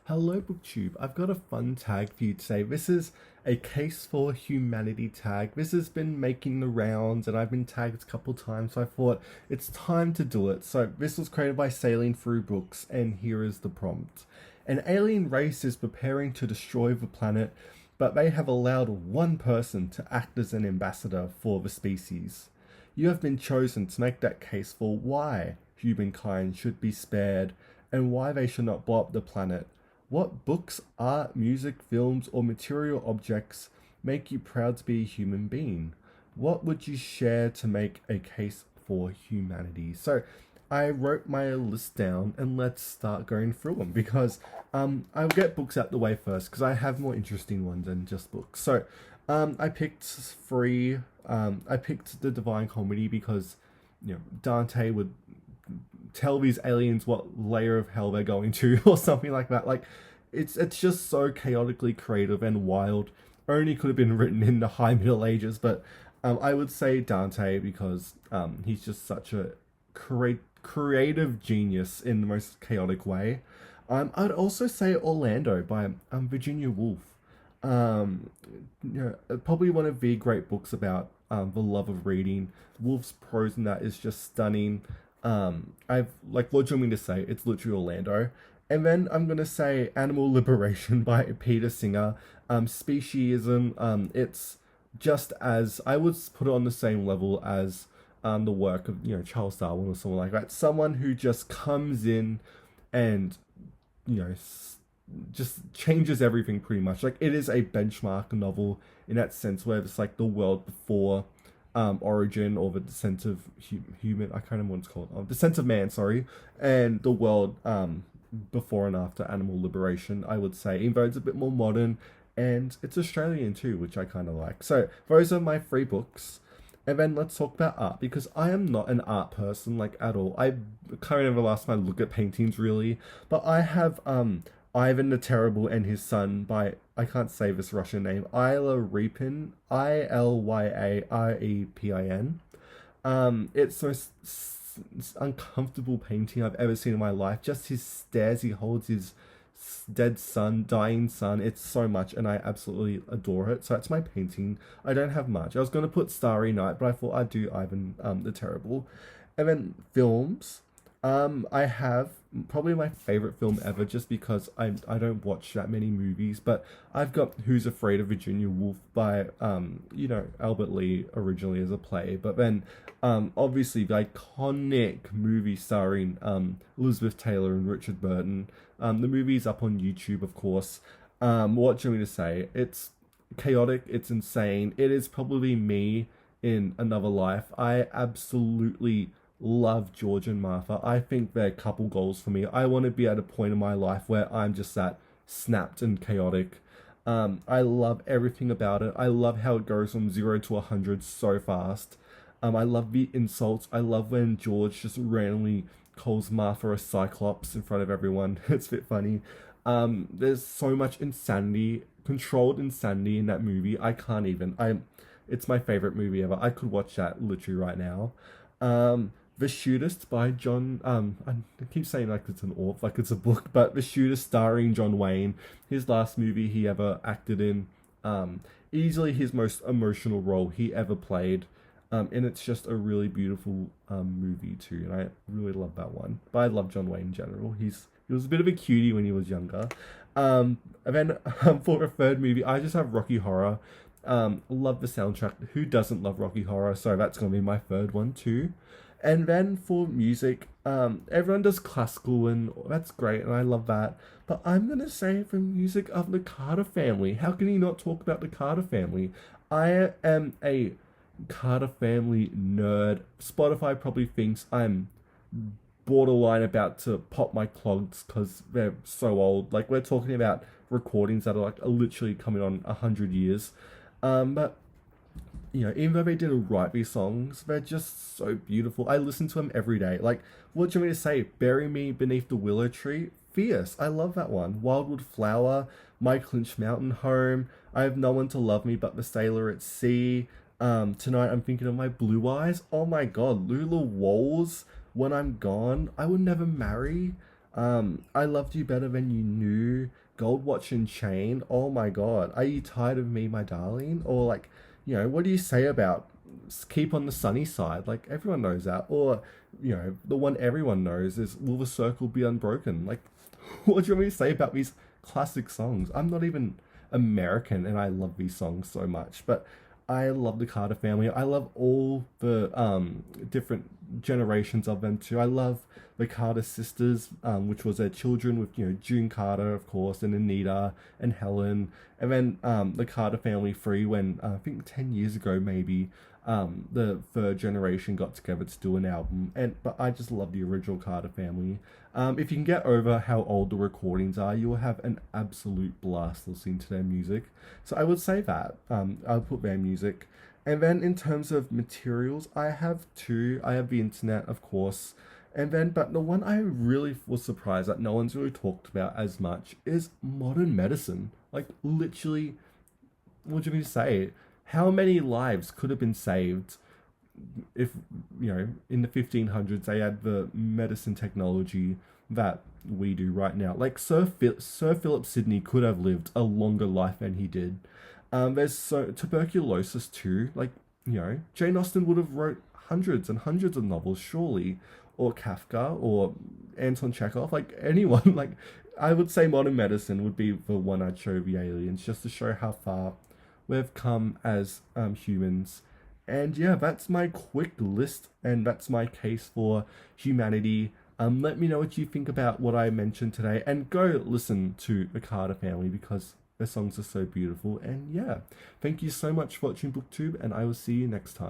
Hello, BookTube. I've got a fun tag for you today. This is a Case for Humanity tag. This has been making the rounds and I've been tagged a couple times, so I thought it's time to do it. So, this was created by Sailing Through Books, and here is the prompt. An alien race is preparing to destroy the planet, but they have allowed one person to act as an ambassador for the species. You have been chosen to make that case for why humankind should be spared and why they should not blow up the planet. What books, art, music, films, or material objects make you proud to be a human being? What would you share to make a case for humanity? So I wrote my list down and let's start going through them because I'll get books out the way first because I have more interesting ones than just books. So I picked three. I picked the Divine Comedy because Dante would tell these aliens what layer of hell they're going to or something like that. Like it's just so chaotically creative and wild. Only could have been written in the high Middle Ages, but I would say Dante because he's just such a creative genius in the most chaotic way. I'd also say Orlando by Virginia Woolf. Um, Probably one of the great books about the love of reading. Woolf's prose in that is just stunning. I've like what do you want me to say? It's literally Orlando. And then I'm gonna say Animal Liberation by Peter Singer. Speciesism. It's just as I would put it on the same level as the work of Charles Darwin or someone like that. Someone who just comes in and you know just changes everything pretty much. Like it is a benchmark novel in that sense where it's like the world before origin or the descent of human. I kind of want to call it descent of man. Sorry, and the world before and after animal liberation. I would say, even though it's a bit more modern and it's Australian too, which I kind of like. So those are my three books. And then let's talk about art because I am not an art person like at all. I can't remember the last time I looked at paintings really, but I have Ivan the Terrible and His Son by I can't say this Russian name Ilya Repin, Ilyaarepin. It's the most uncomfortable painting I've ever seen in my life. Just his stares, he holds his dead son, dying son. It's so much, and I absolutely adore it. So that's my painting. I don't have much. I was gonna put Starry Night, but I thought I'd do Ivan the Terrible, and then films. I have probably my favorite film ever, just because I don't watch that many movies, but I've got Who's Afraid of Virginia Woolf by Albert Lee originally as a play, but then obviously the iconic movie starring Elizabeth Taylor and Richard Burton. The movie's up on YouTube, of course. What do you want me to say? It's chaotic. It's insane. It is probably me in another life. I absolutely love George and Martha. I think they're couple goals for me. I want to be at a point in my life where I'm just that snapped and chaotic. I love everything about it. I love how it goes from 0 to 100 so fast. I love the insults. I love when George just randomly calls Martha a cyclops in front of everyone. It's a bit funny. There's so much insanity, controlled insanity in that movie. I can't even. It's my favorite movie ever. I could watch that literally right now. The Shootist by John. I keep saying like it's an author, like it's a book, but The Shootist starring John Wayne. His last movie he ever acted in. Easily his most emotional role he ever played. And it's just a really beautiful movie too, and I really love that one. But I love John Wayne in general. He was a bit of a cutie when he was younger. And then for the third movie, I just have Rocky Horror. Love the soundtrack. Who doesn't love Rocky Horror? So that's gonna be my third one too. And then for music, everyone does classical, and that's great, and I love that. But I'm gonna say the music of the Carter Family. How can you not talk about the Carter Family? I am a Carter Family nerd. Spotify probably thinks I'm borderline about to pop my clogs because they're so old. Like we're talking about recordings that are like literally coming on 100 years. But even though they didn't write these songs, they're just so beautiful. I listen to them every day. Like, what do you want me to say? Bury Me Beneath the Willow Tree? Fierce. I love that one. Wildwood Flower, My Clinch Mountain Home, I Have No One to Love Me But the Sailor at Sea. Tonight I'm Thinking of My Blue Eyes. Oh my god, Lula Walls, When I'm Gone, I Would Never Marry. I Loved You Better Than You Knew, Gold Watch and Chain. Oh my god, Are You Tired of Me, My Darling? Or like, what do you say about Keep on the Sunny Side? Like everyone knows that. Or, the one everyone knows is Will the Circle Be Unbroken? Like, what do you want me to say about these classic songs? I'm not even American and I love these songs so much, but I love the Carter family. I love all the different generations of them too. I love the Carter sisters, which was their children with June Carter, of course, and Anita and Helen, and then the Carter family three when I think 10 years ago maybe the third generation got together to do an album. And but I just love the original Carter family. If you can get over how old the recordings are, you will have an absolute blast listening to their music. So I would say that I'll put their music. And then in terms of materials, I have two. I have the internet, of course. And then, but the one I really was surprised that no one's really talked about as much is modern medicine. Like, literally, what do you mean to say? How many lives could have been saved if, in the 1500s they had the medicine technology that we do right now? Like, Sir Philip Sidney could have lived a longer life than he did. There's tuberculosis too. Like, Jane Austen would have wrote hundreds and hundreds of novels, surely, or Kafka or Anton Chekhov. Like anyone, like I would say modern medicine would be the one I'd show the aliens, just to show how far we've come as humans. And yeah, that's my quick list, and that's my case for humanity. Let me know what you think about what I mentioned today, and go listen to the Carter family because their songs are so beautiful. And yeah, thank you so much for watching BookTube, and I will see you next time.